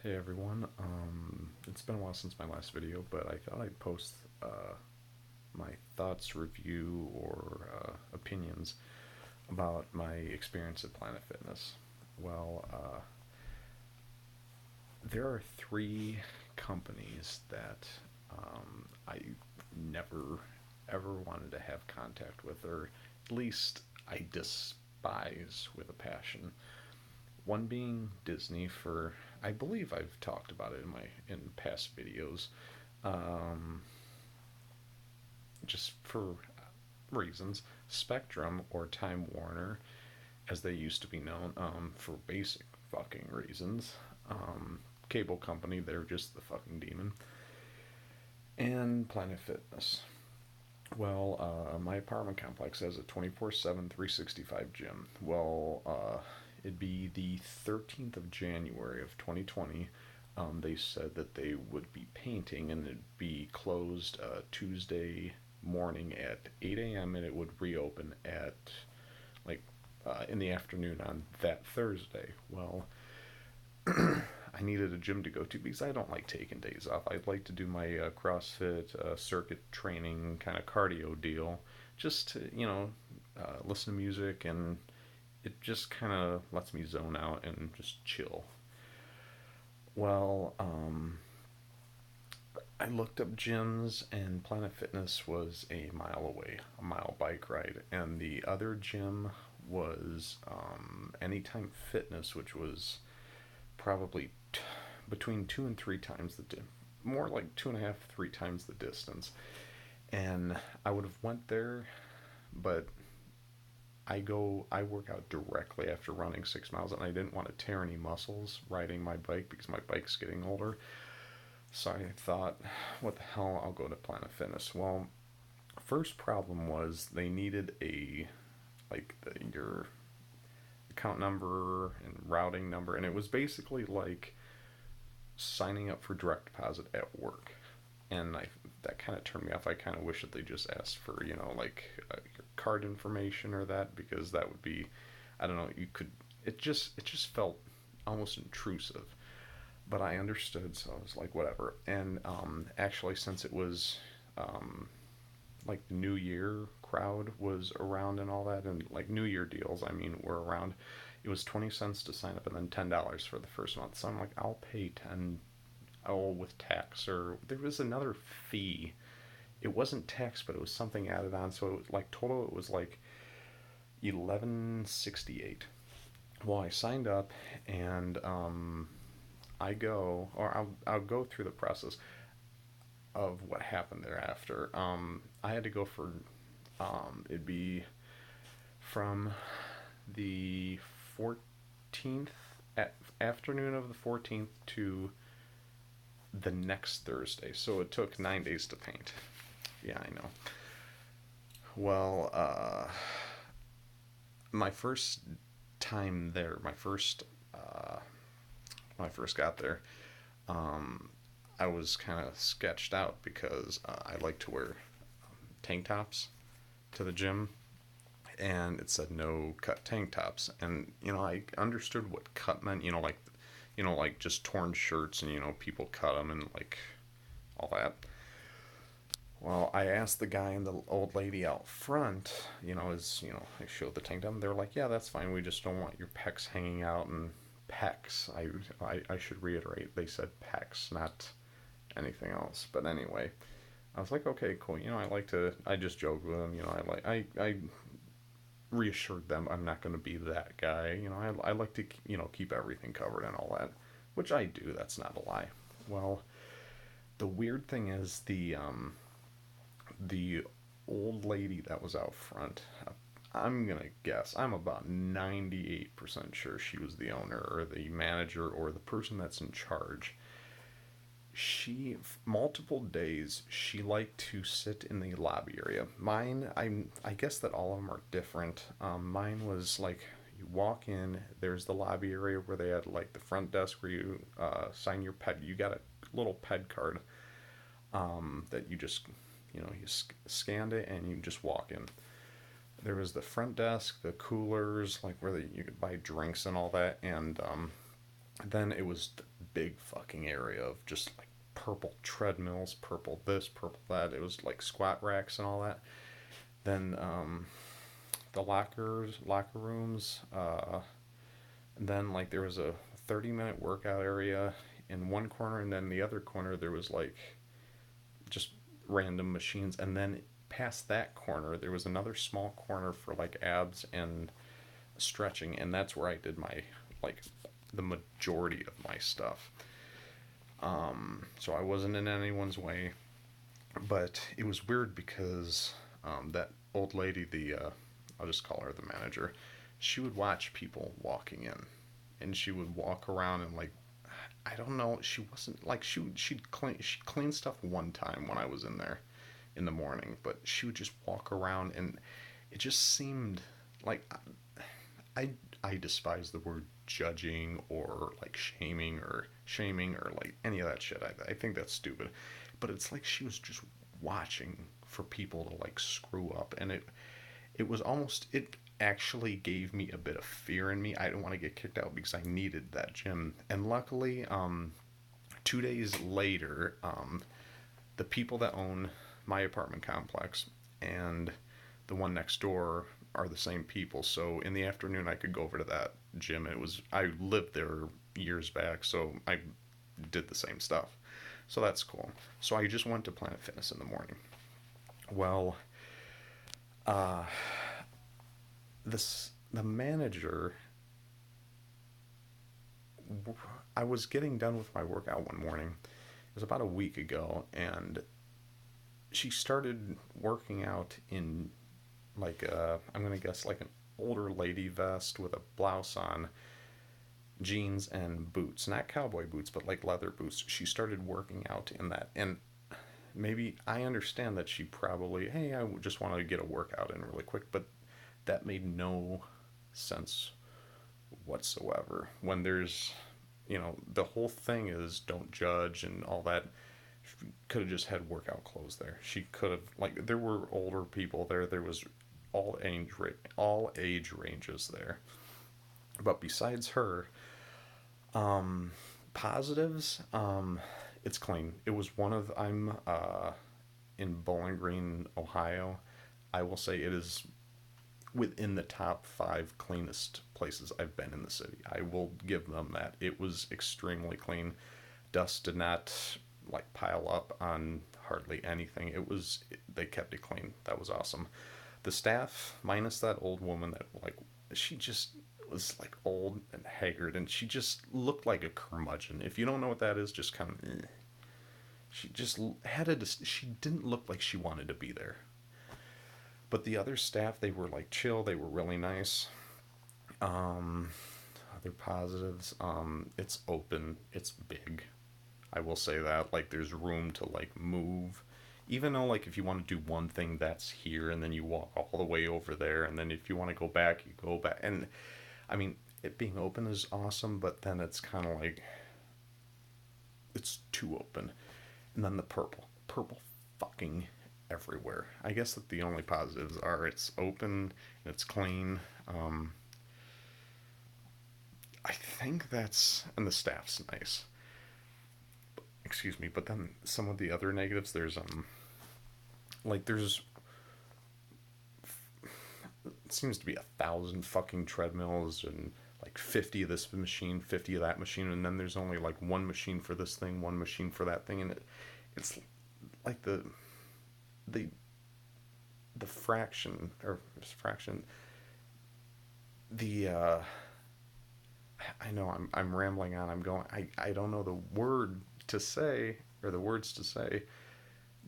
Hey everyone, it's been a while since my last video, but I thought I'd post my thoughts, review, or opinions about my experience at Planet Fitness. Well, there are three companies that I never ever wanted to have contact with, or at least I despise with a passion. One being Disney for I believe I've talked about it in past videos, um, just for reasons. Spectrum or Time Warner, as they used to be known, for basic fucking reasons. Cable company, they're just the fucking demon. And Planet Fitness. Well, my apartment complex has a 24/7, 365 gym. Well, it'd be the 13th of January of 2020. They said that they would be painting and it'd be closed Tuesday morning at 8 a.m. and it would reopen at like in the afternoon on that Thursday. Well, I needed a gym to go to because I don't like taking days off. I'd like to do my CrossFit circuit training kind of cardio deal, just to, listen to music, and it just kind of lets me zone out and just chill. Well, I looked up gyms, and Planet Fitness was a mile away, a mile bike ride, and the other gym was Anytime Fitness, which was probably between two and three times more like two and a half, three times the distance. And I would have went there, but I work out directly after running 6 miles, and I didn't want to tear any muscles riding my bike because my bike's getting older. So I thought, what the hell, I'll go to Planet Fitness. Well, first problem was they needed your account number and routing number, and it was basically like signing up for direct deposit at work. And that kind of turned me off. I kind of wish that they just asked for your card information or that, because that would be, I don't know, you could, it just felt almost intrusive. But I understood, so I was like, whatever. And actually, since it was like the New Year crowd was around and all that, and like New Year deals, I mean, were around. It was 20 cents to sign up, and then $10 for the first month. So I'm like, I'll pay 10. Oh, with tax, or there was another fee. It wasn't tax, but it was something added on. So it was like total, it was like 1168. Well, I signed up, and I'll go through the process of what happened thereafter. I had to go for it'd be from the 14th at afternoon of the 14th to the next Thursday. So it took 9 days to paint. Yeah, I know. Well, my first time there, when I first got there, um, I was kind of sketched out because I like to wear tank tops to the gym, and it said no cut tank tops. And I understood what cut meant. Like just torn shirts, and people cut them and like all that. Well, I asked the guy and the old lady out front, I showed the tank top, and they were like, yeah, that's fine. We just don't want your pecs hanging out. And pecs, I should reiterate, they said pecs, not anything else. But anyway, I was like, okay, cool. I just joked with them. I reassured them I'm not going to be that guy. I like to, keep everything covered and all that, which I do. That's not a lie. Well, the weird thing is the old lady that was out front. I'm gonna guess. I'm about 98% sure she was the owner or the manager or the person that's in charge. She multiple days she liked to sit in the lobby area. Mine, I guess that all of them are different. Mine was like you walk in, there's the lobby area where they had like the front desk where you sign your ped. You got a little ped card that you just you scanned it and you just walk in. There was the front desk, the coolers, like where you could buy drinks and all that, and then it was big fucking area of just like purple treadmills, purple this, purple that. It was like squat racks and all that. Then the locker rooms. And then like there was a 30-minute workout area in one corner, and then the other corner there was like just random machines, and then past that corner there was another small corner for like abs and stretching, and that's where I did my like the majority of my stuff. So I wasn't in anyone's way, but it was weird because that old lady, the I'll just call her the manager, she would watch people walking in, and she would walk around and like I don't know, she wasn't like she cleaned stuff one time when I was in there in the morning, but she would just walk around and it just seemed like I I despise the word judging or like shaming or like any of that shit. I think that's stupid. But it's like she was just watching for people to like screw up, and it was almost it actually gave me a bit of fear in me. I didn't want to get kicked out because I needed that gym. And luckily 2 days later, the people that own my apartment complex and the one next door are the same people. So in the afternoon, I could go over to that gym. It was I lived there years back, so I did the same stuff. So that's cool. So I just went to Planet Fitness in the morning. Well, uh, the manager. I was getting done with my workout one morning. It was about a week ago, and she started working out in like I'm gonna guess like an older lady vest with a blouse on, jeans and boots, not cowboy boots, but like leather boots. She started working out in that, and maybe I understand that she probably, hey, I just want to get a workout in really quick, but that made no sense whatsoever. When there's, the whole thing is don't judge and all that. She could have just had workout clothes there. She could have like there were older people there. There was all age ranges there. But besides her, um, positives, it's clean. It was one of I'm in Bowling Green, Ohio. I will say it is within the top five cleanest places I've been in the city. I will give them that. It was extremely clean. Dust did not like pile up on hardly anything. They kept it clean. That was awesome. The staff, minus that old woman that like she just was like old and haggard, and she just looked like a curmudgeon. If you don't know what that is, just kind of. She just had a. She didn't look like she wanted to be there. But the other staff, they were like chill. They were really nice. Um, Other positives. It's open. It's big. I will say that. Like, there's room to like move. Even though like if you want to do one thing, that's here, and then you walk all the way over there, and then if you want to go back, you go back. And I mean, it being open is awesome, but then it's kind of like it's too open. And then the purple fucking everywhere. I guess that the only positives are it's open and it's clean. I think that's and the staff's nice. Excuse me, but then some of the other negatives there's like there's it seems to be 1,000 fucking treadmills and like 50 of this machine, 50 of that machine, and then there's only like one machine for this thing, one machine for that thing, and it's like the the fraction or fraction the I know I'm rambling on. I'm going. I don't know the word to say or the words to say.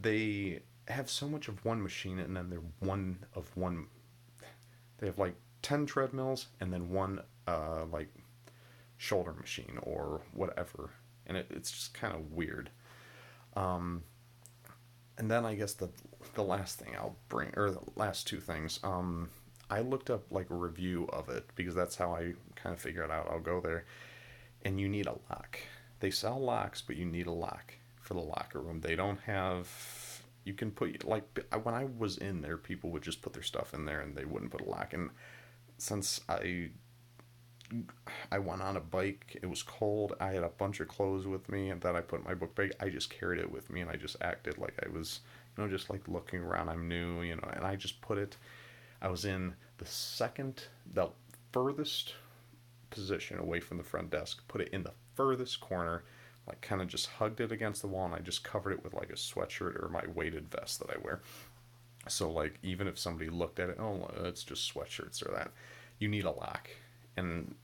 They have so much of one machine, and then they're one of one. They have like 10 treadmills, and then one like shoulder machine or whatever, and it's just kind of weird. Um, and then I guess the last thing I'll bring, or the last two things. I looked up like a review of it because that's how I kind of figured out I'll go there. And you need a lock. They sell locks, but you need a lock for the locker room. They don't have. You can put like when I was in there, people would just put their stuff in there and they wouldn't put a lock. And since I went on a bike. It was cold. I had a bunch of clothes with me, and then I put my book bag. I just carried it with me, and I just acted like I was, just like looking around. I'm new, and I just put it. I was in the furthest position away from the front desk. Put it in the furthest corner, like kind of just hugged it against the wall, and I just covered it with like a sweatshirt or my weighted vest that I wear. So like even if somebody looked at it, oh, it's just sweatshirts or that, you need a lock, and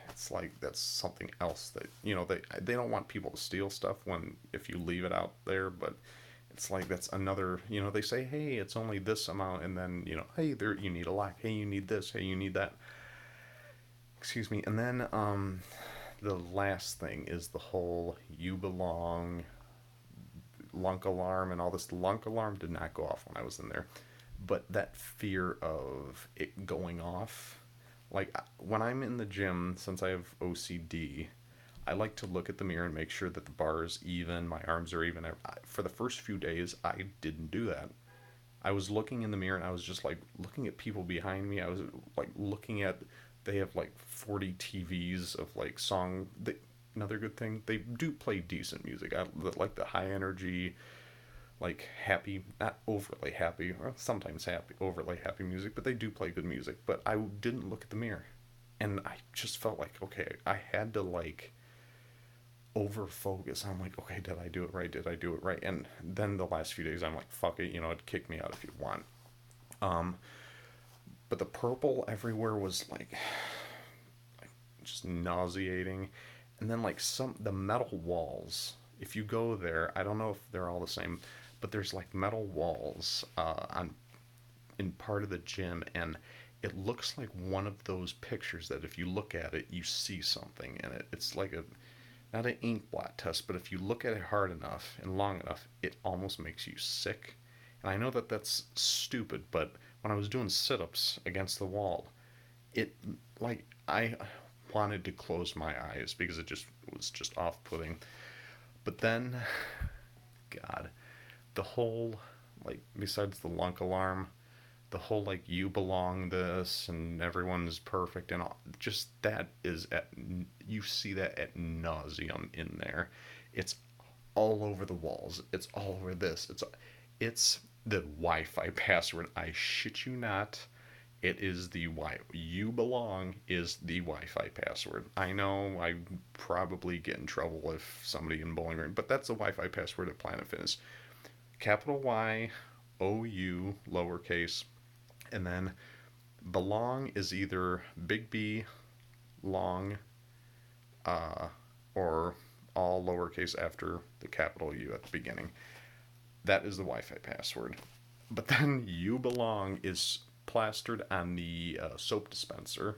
it's like that's something else that they don't want people to steal stuff when if you leave it out there, but it's like that's another they say hey it's only this amount and then hey there you need a lock, hey you need this, hey you need that, excuse me, and then the last thing is the whole you belong lunk alarm and all this. The lunk alarm did not go off when I was in there, but that fear of it going off, like when I'm in the gym, since I have OCD, I like to look at the mirror and make sure that the bar is even, my arms are even. For the first few days, I didn't do that. I was looking in the mirror and I was just like looking at people behind me. I was like looking at, they have like 40 TVs of like another good thing, they do play decent music. I like the high energy, like happy, not overly happy, or sometimes happy, overly happy music, but they do play good music. But I didn't look at the mirror. And I just felt like, okay, I had to like over focus. I'm like, okay, did I do it right? Did I do it right? And then the last few days, I'm like, fuck it, kick me out if you want. Um, but the purple everywhere was like just nauseating. And then like the metal walls. If you go there, I don't know if they're all the same, but there's like metal walls on in part of the gym, and it looks like one of those pictures that if you look at it, you see something in it. It's like a not an ink blot test, but if you look at it hard enough and long enough, it almost makes you sick. And I know that that's stupid, but when I was doing sit-ups against the wall, it like I wanted to close my eyes because it just was just off-putting. But then, God, the whole like besides the lunk alarm, the whole like you belong this and everyone's perfect and all, just that is at you see that at nauseum in there. It's all over the walls. It's all over this. It's the Wi-Fi password. I shit you not. It is the you belong is the Wi-Fi password. I know I probably get in trouble if somebody in Bowling Green, but that's the Wi-Fi password at Planet Fitness. Capital Y, O U, lowercase, and then belong is either big B, long, uh, or all lowercase after the capital U at the beginning. That is the Wi-Fi password. But then you belong is plastered on the soap dispenser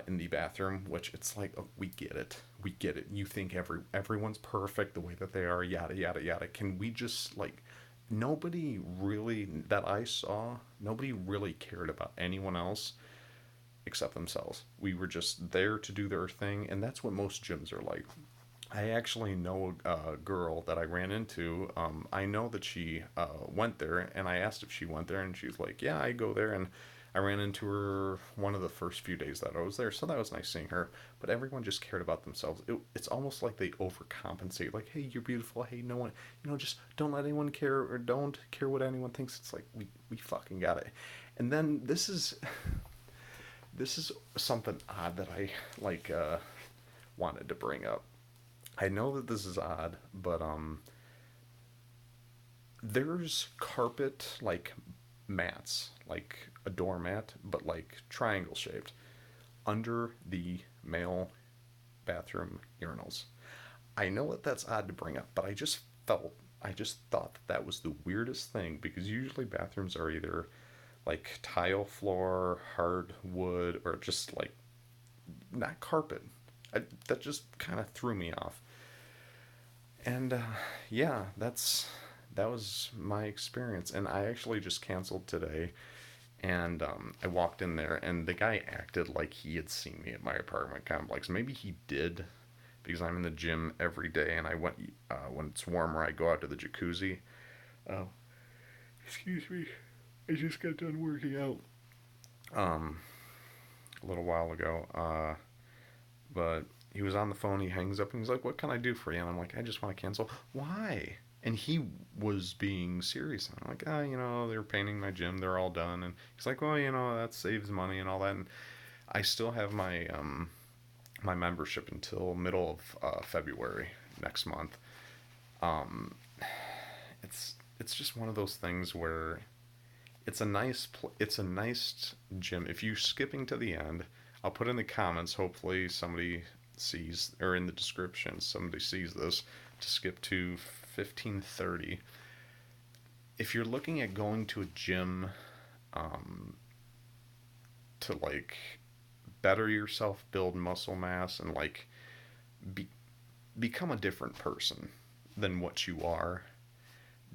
in the bathroom, which it's like, oh, we get it, we get it. You think everyone's perfect the way that they are, yada yada yada. Can we just like nobody really that I saw, nobody really cared about anyone else except themselves. We were just there to do their thing, and that's what most gyms are like. I actually know a girl that I ran into. I know that she went there, and I asked if she went there, and she's like, "Yeah, I go there." And I ran into her one of the first few days that I was there, so that was nice seeing her. But everyone just cared about themselves. It's almost like they overcompensate. Like, "Hey, you're beautiful. Hey, no one, just don't let anyone care or don't care what anyone thinks." It's like we fucking got it. And then this is something odd that I like wanted to bring up. I know that this is odd, but there's carpet like mats, like a doormat, but like triangle shaped under the male bathroom urinals. I know that that's odd to bring up, but I just thought that that was the weirdest thing because usually bathrooms are either like tile floor, hardwood, or just like not carpet. That just kind of threw me off. And yeah, that was my experience. And I actually just canceled today. And I walked in there, and the guy acted like he had seen me at my apartment complex. Maybe he did, because I'm in the gym every day, and I went when it's warmer. I go out to the jacuzzi. Oh, excuse me, I just got done working out. Um, a little while ago. But he was on the phone. He hangs up and he's like, "What can I do for you?" And I'm like, "I just want to cancel." Why? And he was being serious. I'm like, "Ah, they're painting my gym. They're all done." And he's like, "Well, that saves money and all that." And I still have my membership until middle of February next month. Um, it's just one of those things where it's a nice gym. If you're skipping to the end, I'll put in the comments. Hopefully, somebody sees, or in the description, somebody sees this to skip to 15:30. If you're looking at going to a gym um, to like better yourself, build muscle mass, and like be, become a different person than what you are,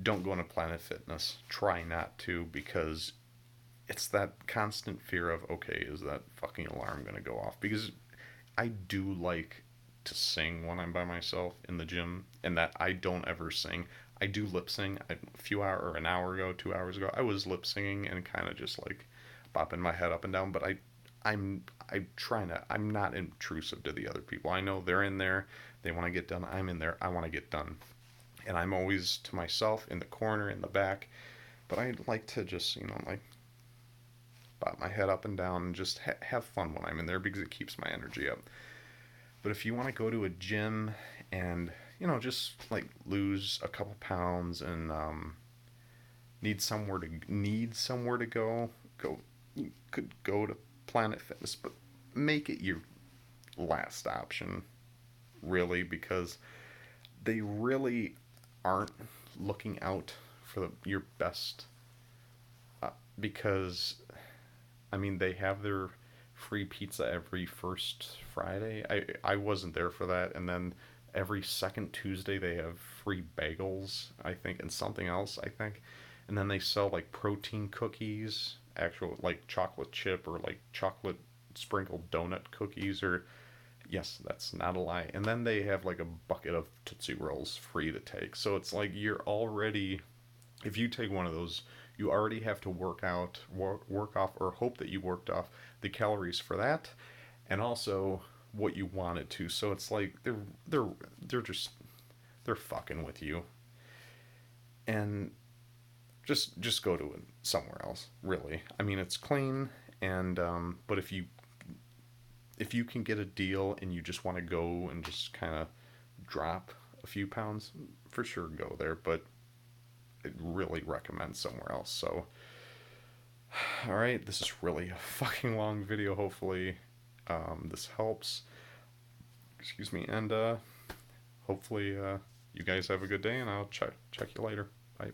don't go into Planet Fitness. Try not to, because it's that constant fear of, okay, is that fucking alarm going to go off? Because I do like to sing when I'm by myself in the gym, and that I don't ever sing. I do lip sing. A few hour or an hour ago, 2 hours ago, I was lip singing and kind of just like bopping my head up and down. But I'm trying to. I'm not intrusive to the other people. I know they're in there. They want to get done. I'm in there. I want to get done. And I'm always to myself in the corner in the back. But I like to just like bob my head up and down and just have fun when I'm in there because it keeps my energy up. But if you want to go to a gym and just like lose a couple pounds and need somewhere to go, you could go to Planet Fitness, but make it your last option, really, because they really aren't looking out for your best. Because I mean, they have their free pizza every first Friday. I wasn't there for that, and then every second Tuesday they have free bagels, I think, and something else, I think. And then they sell like protein cookies, actual like chocolate chip or like chocolate sprinkled donut cookies, or yes, that's not a lie. And then they have like a bucket of Tootsie Rolls free to take. So it's like you're already, if you take one of those, you already have to work off, or hope that you worked off the calories for that, and also what you wanted to. So it's like they're they're just they're fucking with you, and just go to it somewhere else. Really, I mean, it's clean, and but if you can get a deal and you just want to go and just kind of drop a few pounds, for sure go there. But I really recommend somewhere else. So, all right, this is really a fucking long video. Hopefully, this helps. Excuse me, and hopefully, you guys have a good day, and I'll check you later. Bye.